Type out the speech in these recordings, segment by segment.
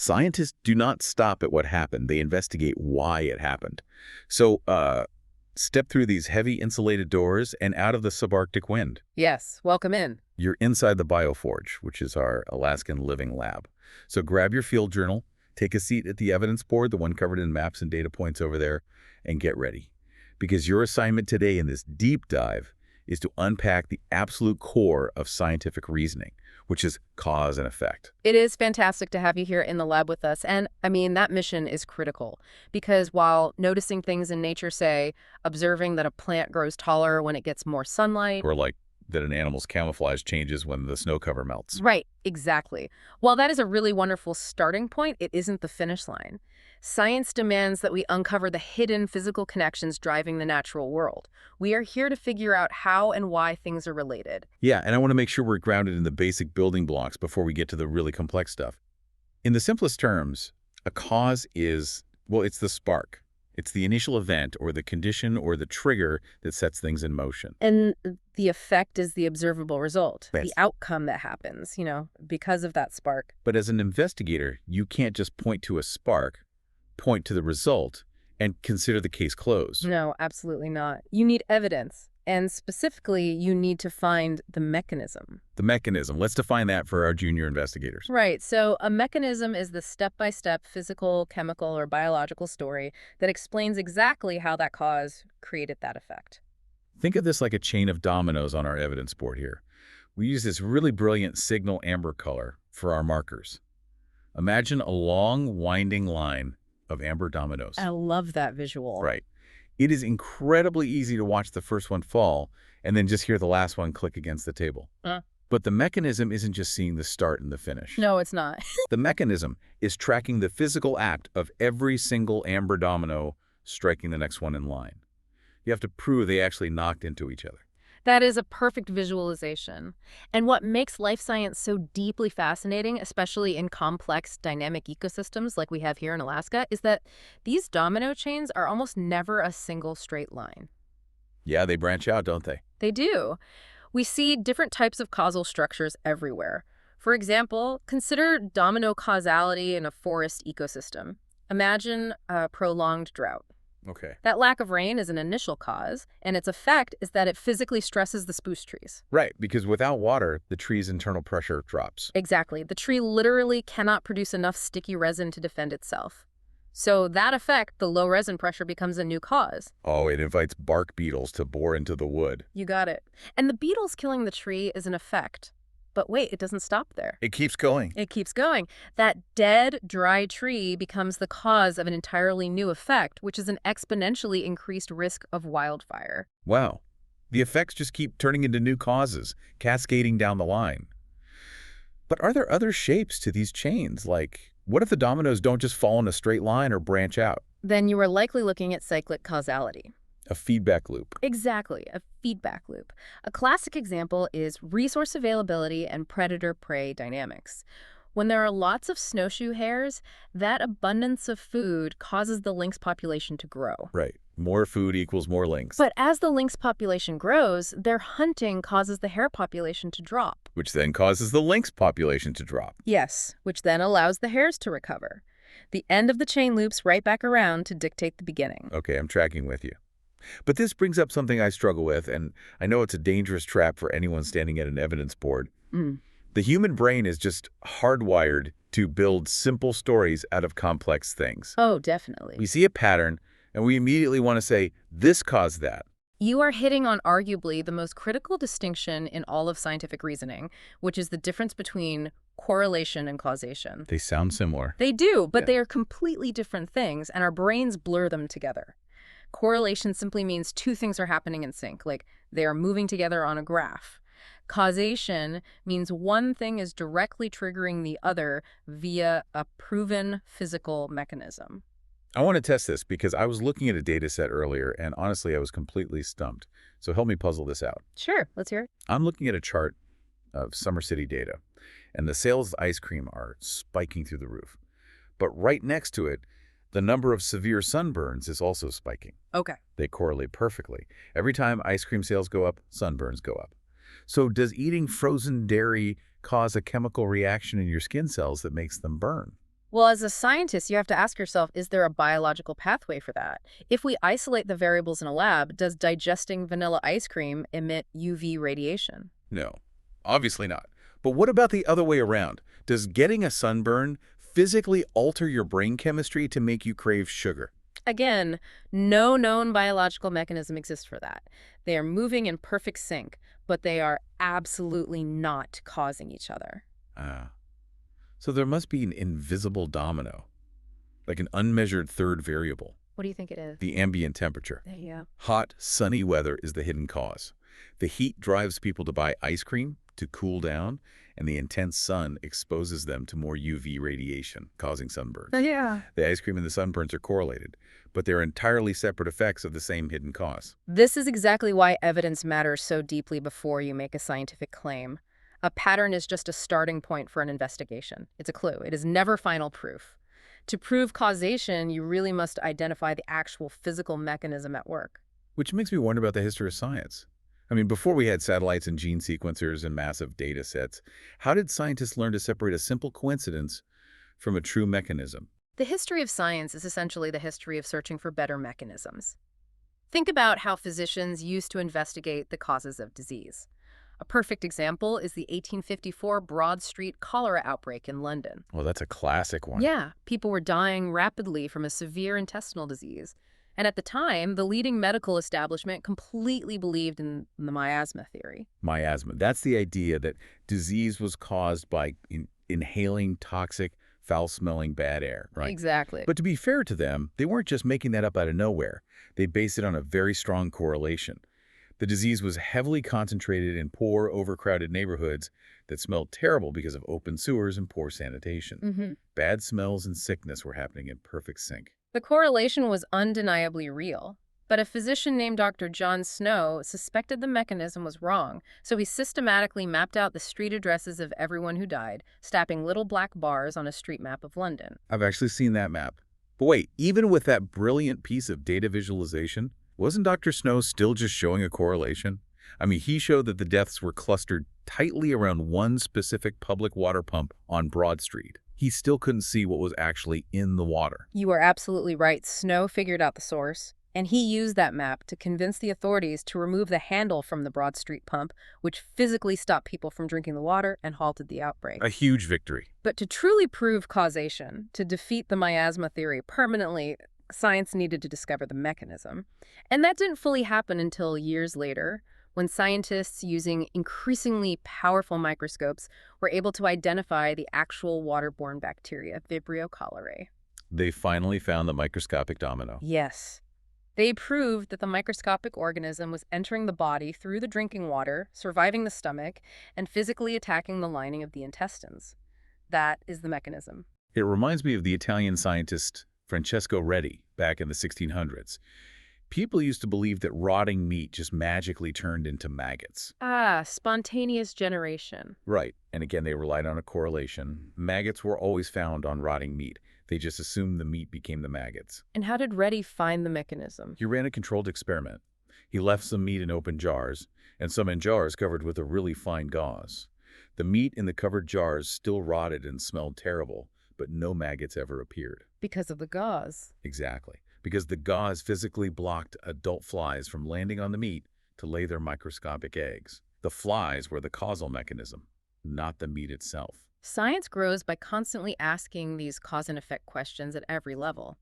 Scientists do not stop at what happened. They investigate why it happened. So, step through these heavy insulated doors and out of the subarctic wind. Yes, welcome in. You're inside the Bioforge, which is our Alaskan living lab. So grab your field journal, take a seat at the evidence board, the one covered in maps and data points over there, and get ready. Because your assignment today in this deep dive is to unpack the absolute core of scientific reasoning, which is cause and effect. It is fantastic to have you here in the lab with us. And I mean, that mission is critical because while noticing things in nature, say, observing that a plant grows taller when it gets more sunlight, Or like that an animal's camouflage changes when the snow cover melts. right, exactly. While that is a really wonderful starting point, it isn't the finish line. Science demands that we uncover the hidden physical connections driving the natural world. We are here to figure out how and why things are related. Yeah, and I want to make sure we're grounded in the basic building blocks before we get to the really complex stuff. In the simplest terms, a cause is, well, it's the spark. It's the initial event or the condition or the trigger that sets things in motion. And the effect is the observable result, Yes. the outcome that happens, because of that spark. But as an investigator, you can't just point to a spark, point to the result, and consider the case closed. No, absolutely not. You need evidence. And specifically, you need to find the mechanism. The mechanism, let's define that for our junior investigators. Right. So a mechanism is the step-by-step physical, chemical, or biological story that explains exactly how that cause created that effect. Think of this like a chain of dominoes on our evidence board here. We use this really brilliant signal amber color for our markers. Imagine a long, winding line of amber dominoes. I love that visual. Right. It is incredibly easy to watch the first one fall and then just hear the last one click against the table. But the mechanism isn't just seeing the start and the finish. No, it's not. The mechanism is tracking the physical act of every single amber domino striking the next one in line. You have to prove they actually knocked into each other. That is a perfect visualization. And what makes life science so deeply fascinating, especially in complex dynamic ecosystems like we have here in Alaska, is that these domino chains are almost never a single straight line. Yeah, they branch out, don't they? They do. We see different types of causal structures everywhere. For example, consider domino causality in a forest ecosystem. Imagine a prolonged drought. Okay. That lack of rain is an initial cause, and its effect is that it physically stresses the spruce trees. Right, because without water, the tree's internal pressure drops. Exactly. The tree literally cannot produce enough sticky resin to defend itself. So that effect, the low resin pressure, becomes a new cause. Oh, it invites bark beetles to bore into the wood. You got it. And the beetles killing the tree is an effect. But wait, it doesn't stop there. It keeps going. It keeps going. That dead, dry tree becomes the cause of an entirely new effect, which is an exponentially increased risk of wildfire. Wow. The effects just keep turning into new causes, cascading down the line. But are there other shapes to these chains? Like, what if the dominoes don't just fall in a straight line or branch out? Then you are likely looking at cyclic causality. A feedback loop. Exactly, a feedback loop. A classic example is resource availability and predator-prey dynamics. When there are lots of snowshoe hares, that abundance of food causes the lynx population to grow. Right. More food equals more lynx. But as the lynx population grows, their hunting causes the hare population to drop. Which then causes the lynx population to drop. Yes, which then allows the hares to recover. The end of the chain loops right back around to dictate the beginning. Okay, I'm tracking with you. But this brings up something I struggle with, and I know it's a dangerous trap for anyone standing at an evidence board. The human brain is just hardwired to build simple stories out of complex things. Oh, definitely. We see a pattern, and we immediately want to say, this caused that. You are hitting on arguably the most critical distinction in all of scientific reasoning, which is the difference between correlation and causation. They sound similar. They do, but they are completely different things, and our brains blur them together. Correlation simply means two things are happening in sync, like they are moving together on a graph. Causation means one thing is directly triggering the other via a proven physical mechanism. I want to test this because I was looking at a data set earlier, and honestly, I was completely stumped. So help me puzzle this out. Sure, let's hear it. I'm looking at a chart of Summer City data, and the sales of ice cream are spiking through the roof. But right next to it, the number of severe sunburns is also spiking. Okay. They correlate perfectly. Every time ice cream sales go up, sunburns go up. So does eating frozen dairy cause a chemical reaction in your skin cells that makes them burn? Well, as a scientist, you have to ask yourself, is there a biological pathway for that? If we isolate the variables in a lab, does digesting vanilla ice cream emit UV radiation? No, obviously not. But what about the other way around? Does getting a sunburn physically alter your brain chemistry to make you crave sugar? Again, no known biological mechanism exists for that. They are moving in perfect sync, but they are absolutely not causing each other. Ah, so there must be an invisible domino, like an unmeasured third variable, What do you think it is? the ambient temperature. There you go. Hot, sunny weather is the hidden cause. The heat drives people to buy ice cream to cool down, and the intense sun exposes them to more UV radiation, causing sunburns. Yeah. The ice cream and the sunburns are correlated, but they're entirely separate effects of the same hidden cause. This is exactly why evidence matters so deeply before you make a scientific claim. A pattern is just a starting point for an investigation. It's a clue. It is never final proof. To prove causation, you really must identify the actual physical mechanism at work. Which makes me wonder about the history of science. I mean, before we had satellites and gene sequencers and massive data sets, how did scientists learn to separate a simple coincidence from a true mechanism? The history of science is essentially the history of searching for better mechanisms. Think about how physicians used to investigate the causes of disease. A perfect example is the 1854 Broad Street cholera outbreak in London. Well, that's a classic one. Yeah, people were dying rapidly from a severe intestinal disease. And at the time, the leading medical establishment completely believed in the miasma theory. Miasma. That's the idea that disease was caused by inhaling toxic, foul-smelling bad air, right? Exactly. But to be fair to them, they weren't just making that up out of nowhere. They based it on a very strong correlation. The disease was heavily concentrated in poor, overcrowded neighborhoods that smelled terrible because of open sewers and poor sanitation. Bad smells and sickness were happening in perfect sync. The correlation was undeniably real, but a physician named Dr. John Snow suspected the mechanism was wrong, so he systematically mapped out the street addresses of everyone who died, stamping little black bars on a street map of London. I've actually seen that map. But wait, even with that brilliant piece of data visualization, wasn't Dr. Snow still just showing a correlation? I mean, he showed that the deaths were clustered tightly around one specific public water pump on Broad Street. He still couldn't see what was actually in the water. You are absolutely right. Snow figured out the source, and he used that map to convince the authorities to remove the handle from the Broad Street pump, which physically stopped people from drinking the water and halted the outbreak. A huge victory. But to truly prove causation, to defeat the miasma theory permanently, science needed to discover the mechanism. And that didn't fully happen until years later, when scientists using increasingly powerful microscopes were able to identify the actual waterborne bacteria, Vibrio cholerae. They finally found the microscopic domino. Yes. They proved that the microscopic organism was entering the body through the drinking water, surviving the stomach, and physically attacking the lining of the intestines. That is the mechanism. It reminds me of the Italian scientist Francesco Redi back in the 1600s. People used to believe that rotting meat just magically turned into maggots. Ah, spontaneous generation. Right. And again, they relied on a correlation. Maggots were always found on rotting meat. They just assumed the meat became the maggots. And how did Reddy find the mechanism? He ran a controlled experiment. He left some meat in open jars, and some in jars covered with a really fine gauze. The meat in the covered jars still rotted and smelled terrible, but no maggots ever appeared. Because of the gauze. Exactly. Because the gauze physically blocked adult flies from landing on the meat to lay their microscopic eggs. The flies were the causal mechanism, not the meat itself. Science grows by constantly asking these cause and effect questions at every level.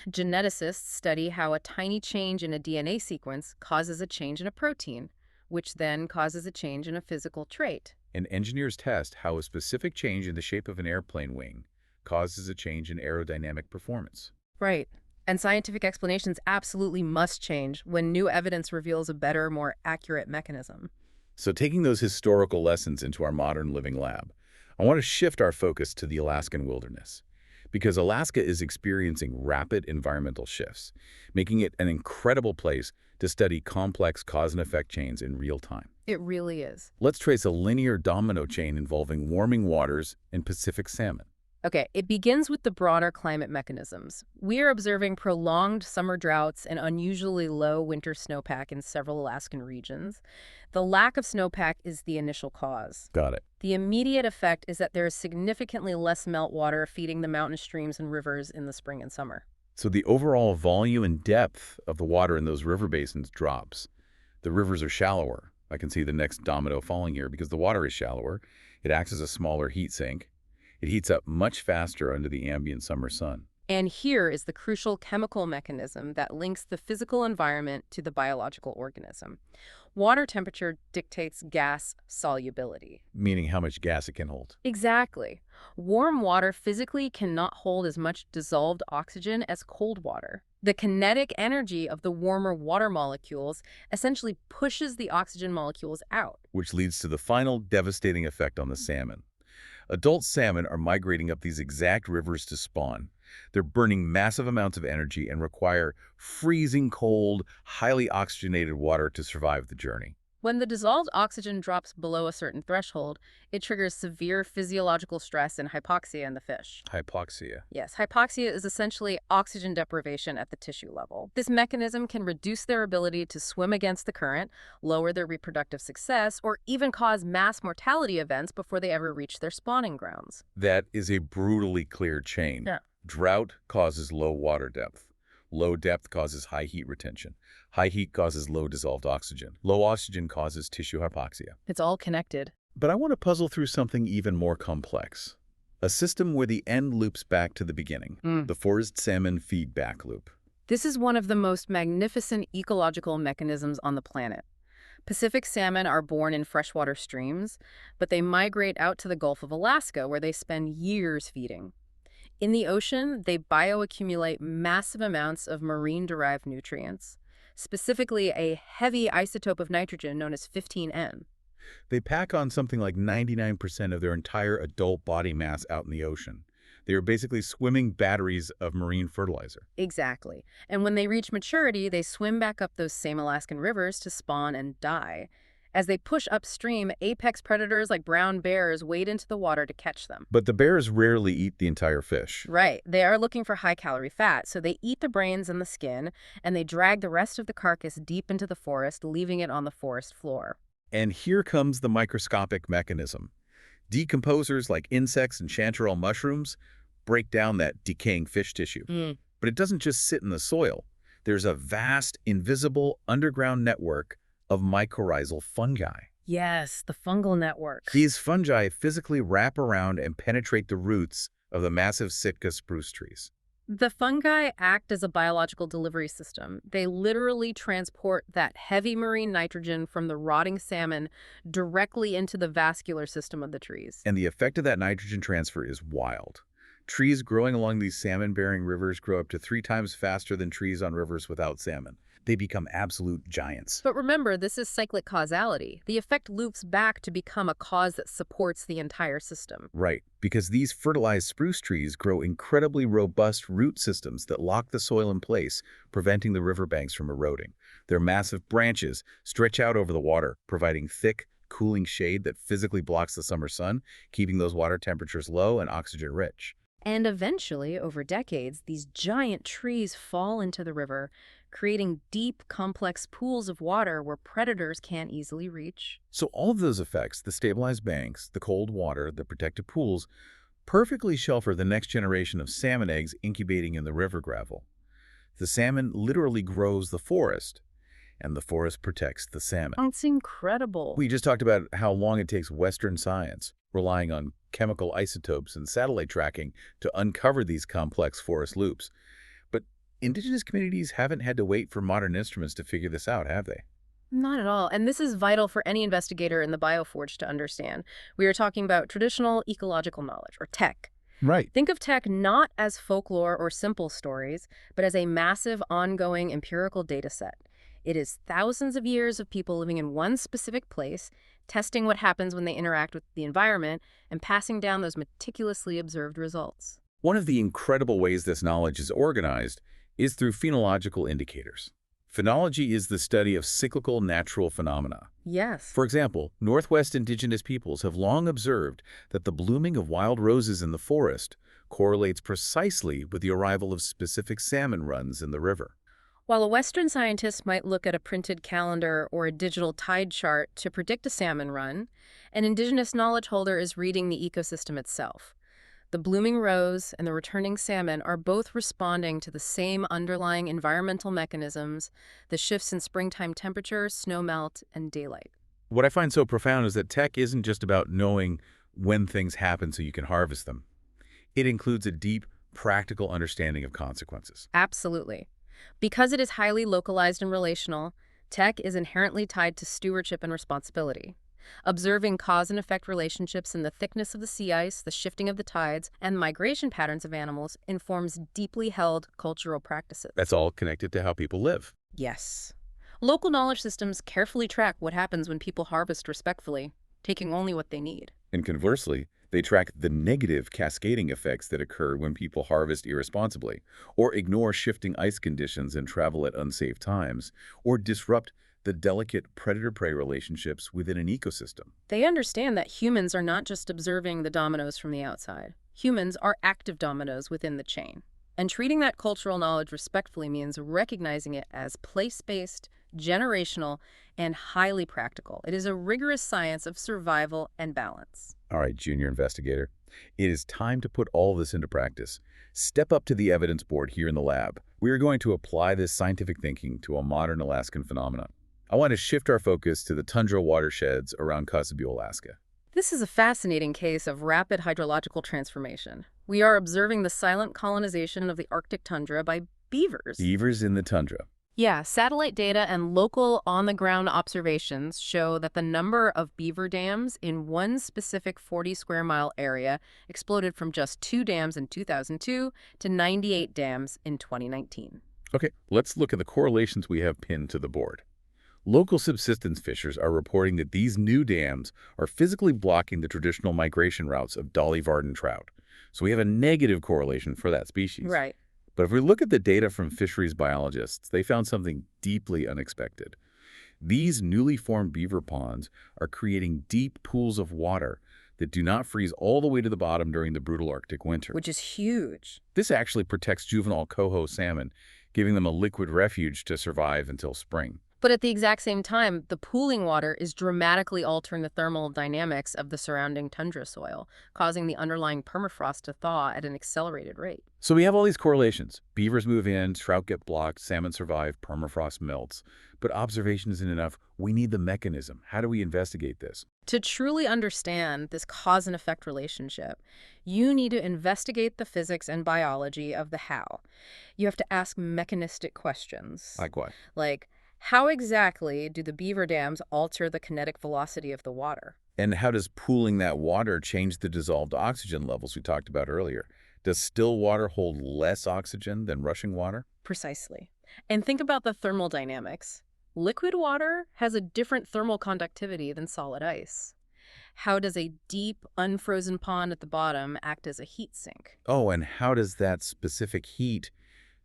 Geneticists study how a tiny change in a DNA sequence causes a change in a protein, which then causes a change in a physical trait. And engineers test how a specific change in the shape of an airplane wing causes a change in aerodynamic performance. Right. And scientific explanations absolutely must change when new evidence reveals a better, more accurate mechanism. So taking those historical lessons into our modern living lab, I want to shift our focus to the Alaskan wilderness. Because Alaska is experiencing rapid environmental shifts, making it an incredible place to study complex cause and effect chains in real time. It really is. Let's trace a linear domino chain involving warming waters and Pacific salmon. Okay, it begins with the broader climate mechanisms. We are observing prolonged summer droughts and unusually low winter snowpack in several Alaskan regions. The lack of snowpack is the initial cause. Got it. The immediate effect is that there is significantly less meltwater feeding the mountain streams and rivers in the spring and summer. So the overall volume and depth of the water in those river basins drops. The rivers are shallower. I can see the next domino falling here because the water is shallower. It acts as a smaller heat sink. It heats up much faster under the ambient summer sun. And here is the crucial chemical mechanism that links the physical environment to the biological organism. Water temperature dictates gas solubility. Meaning how much gas it can hold. Exactly. Warm water physically cannot hold as much dissolved oxygen as cold water. The kinetic energy of the warmer water molecules essentially pushes the oxygen molecules out. Which leads to the final devastating effect on the salmon. Adult salmon are migrating up these exact rivers to spawn. They're burning massive amounts of energy and require freezing cold, highly oxygenated water to survive the journey. When the dissolved oxygen drops below a certain threshold, it triggers severe physiological stress and hypoxia in the fish. Hypoxia. Yes, hypoxia is essentially oxygen deprivation at the tissue level. This mechanism can reduce their ability to swim against the current, lower their reproductive success, or even cause mass mortality events before they ever reach their spawning grounds. That is a brutally clear chain. Yeah. Drought causes low water depth. Low depth causes high heat retention. High heat causes low dissolved oxygen. Low oxygen causes tissue hypoxia. It's all connected. But I want to puzzle through something even more complex. A system where the end loops back to the beginning. The forest salmon feedback loop. This is one of the most magnificent ecological mechanisms on the planet. Pacific salmon are born in freshwater streams, but they migrate out to the Gulf of Alaska where they spend years feeding. In the ocean, they bioaccumulate massive amounts of marine-derived nutrients, specifically a heavy isotope of nitrogen known as 15N. They pack on something like 99% of their entire adult body mass out in the ocean. They are basically swimming batteries of marine fertilizer. Exactly. And when they reach maturity, they swim back up those same Alaskan rivers to spawn and die. As they push upstream, apex predators like brown bears wade into the water to catch them. But the bears rarely eat the entire fish. Right. They are looking for high-calorie fat, so they eat the brains and the skin, and they drag the rest of the carcass deep into the forest, leaving it on the forest floor. And here comes the microscopic mechanism. Decomposers like insects and chanterelle mushrooms break down that decaying fish tissue. But it doesn't just sit in the soil. There's a vast, invisible, underground network of mycorrhizal fungi. Yes, the fungal network. These fungi physically wrap around and penetrate the roots of the massive Sitka spruce trees. The fungi act as a biological delivery system. They literally transport that heavy marine nitrogen from the rotting salmon directly into the vascular system of the trees. And the effect of that nitrogen transfer is wild. Trees growing along these salmon-bearing rivers grow up to 3 times faster than trees on rivers without salmon. They become absolute giants. But remember, this is cyclic causality. The effect loops back to become a cause that supports the entire system. Right, because these fertilized spruce trees grow incredibly robust root systems that lock the soil in place, preventing the riverbanks from eroding. Their massive branches stretch out over the water, providing thick, cooling shade that physically blocks the summer sun, keeping those water temperatures low and oxygen-rich. And eventually, over decades, these giant trees fall into the river, creating deep, complex pools of water where predators can't easily reach. So all of those effects, the stabilized banks, the cold water, the protected pools, perfectly shelter the next generation of salmon eggs incubating in the river gravel. The salmon literally grows the forest, and the forest protects the salmon. That's incredible. We just talked about how long it takes Western science, relying on chemical isotopes and satellite tracking, to uncover these complex forest loops. But indigenous communities haven't had to wait for modern instruments to figure this out, have they? Not at all. And this is vital for any investigator in the Bioforge to understand. We are talking about traditional ecological knowledge, or tech. Right. Think of tech not as folklore or simple stories, but as a massive, ongoing empirical data set. It is thousands of years of people living in one specific place, testing what happens when they interact with the environment, and passing down those meticulously observed results. One of the incredible ways this knowledge is organized is through phenological indicators. Phenology is the study of cyclical natural phenomena. Yes. For example, Northwest indigenous peoples have long observed that the blooming of wild roses in the forest correlates precisely with the arrival of specific salmon runs in the river. While a Western scientist might look at a printed calendar or a digital tide chart to predict a salmon run, an indigenous knowledge holder is reading the ecosystem itself. The blooming rose and the returning salmon are both responding to the same underlying environmental mechanisms, the shifts in springtime temperature, snowmelt, and daylight. What I find so profound is that tech isn't just about knowing when things happen so you can harvest them. It includes a deep, practical understanding of consequences. Absolutely. Because it is highly localized and relational, tech is inherently tied to stewardship and responsibility. Observing cause and effect relationships in the thickness of the sea ice, the shifting of the tides, and the migration patterns of animals informs deeply held cultural practices. That's all connected to how people live. Yes. Local knowledge systems carefully track what happens when people harvest respectfully, taking only what they need. And conversely, they track the negative cascading effects that occur when people harvest irresponsibly, or ignore shifting ice conditions and travel at unsafe times, or disrupt the delicate predator-prey relationships within an ecosystem. They understand that humans are not just observing the dominoes from the outside. Humans are active dominoes within the chain. And treating that cultural knowledge respectfully means recognizing it as place-based, generational, and highly practical. It is a rigorous science of survival and balance. All right, junior investigator, it is time to put all this into practice. Step up to the evidence board here in the lab. We are going to apply this scientific thinking to a modern Alaskan phenomenon. I want to shift our focus to the tundra watersheds around Kotzebue, Alaska. This is a fascinating case of rapid hydrological transformation. We are observing the silent colonization of the Arctic tundra by beavers. Beavers in the tundra. Yeah, satellite data and local on-the-ground observations show that the number of beaver dams in one specific 40-square-mile area exploded from just 2 dams in 2002 to 98 dams in 2019. Okay, let's look at the correlations we have pinned to the board. Local subsistence fishers are reporting that these new dams are physically blocking the traditional migration routes of Dolly Varden trout. So we have a negative correlation for that species. Right. But if we look at the data from fisheries biologists, they found something deeply unexpected. These newly formed beaver ponds are creating deep pools of water that do not freeze all the way to the bottom during the brutal Arctic winter. Which is huge. This actually protects juvenile coho salmon, giving them a liquid refuge to survive until spring. But at the exact same time, the pooling water is dramatically altering the thermal dynamics of the surrounding tundra soil, causing the underlying permafrost to thaw at an accelerated rate. So we have all these correlations. Beavers move in, trout get blocked, salmon survive, permafrost melts. But observation isn't enough. We need the mechanism. How do we investigate this? To truly understand this cause and effect relationship, you need to investigate the physics and biology of the how. You have to ask mechanistic questions. Like what? Like, how exactly do the beaver dams alter the kinetic velocity of the water? And how does pooling that water change the dissolved oxygen levels we talked about earlier? Does still water hold less oxygen than rushing water? Precisely. And think about the thermal dynamics. Liquid water has a different thermal conductivity than solid ice. How does a deep, unfrozen pond at the bottom act as a heat sink? Oh, and how does that specific heat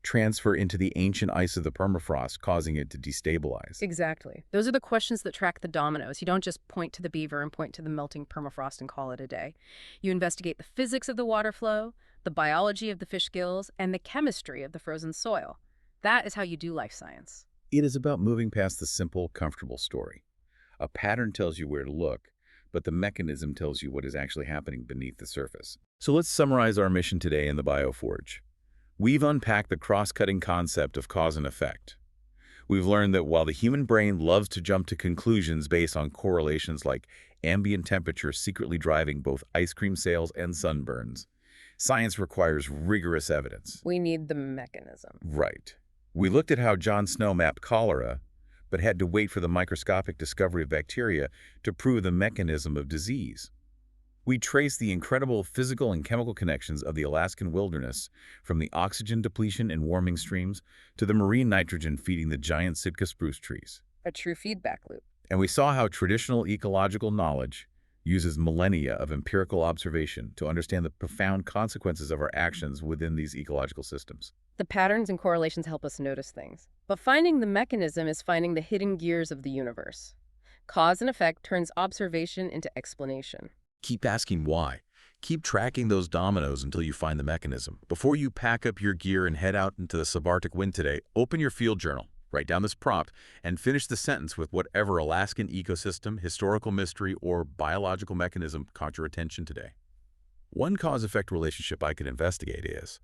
transfer into the ancient ice of the permafrost, causing it to destabilize? Exactly. Those are the questions that track the dominoes. You don't just point to the beaver and point to the melting permafrost and call it a day. You investigate the physics of the water flow, the biology of the fish gills, and the chemistry of the frozen soil. That is how you do life science. It is about moving past the simple, comfortable story. A pattern tells you where to look, but the mechanism tells you what is actually happening beneath the surface. So let's summarize our mission today in the Bioforge. We've unpacked the cross-cutting concept of cause and effect. We've learned that while the human brain loves to jump to conclusions based on correlations like ambient temperature secretly driving both ice cream sales and sunburns, science requires rigorous evidence. We need the mechanism. Right. We looked at how John Snow mapped cholera, but had to wait for the microscopic discovery of bacteria to prove the mechanism of disease. We trace the incredible physical and chemical connections of the Alaskan wilderness, from the oxygen depletion in warming streams to the marine nitrogen feeding the giant Sitka spruce trees. A true feedback loop. And we saw how traditional ecological knowledge uses millennia of empirical observation to understand the profound consequences of our actions within these ecological systems. The patterns and correlations help us notice things. But finding the mechanism is finding the hidden gears of the universe. Cause and effect turns observation into explanation. Keep asking why. Keep tracking those dominoes until you find the mechanism. Before you pack up your gear and head out into the subarctic wind today, open your field journal, write down this prompt, and finish the sentence with whatever Alaskan ecosystem, historical mystery, or biological mechanism caught your attention today. One cause-effect relationship I could investigate is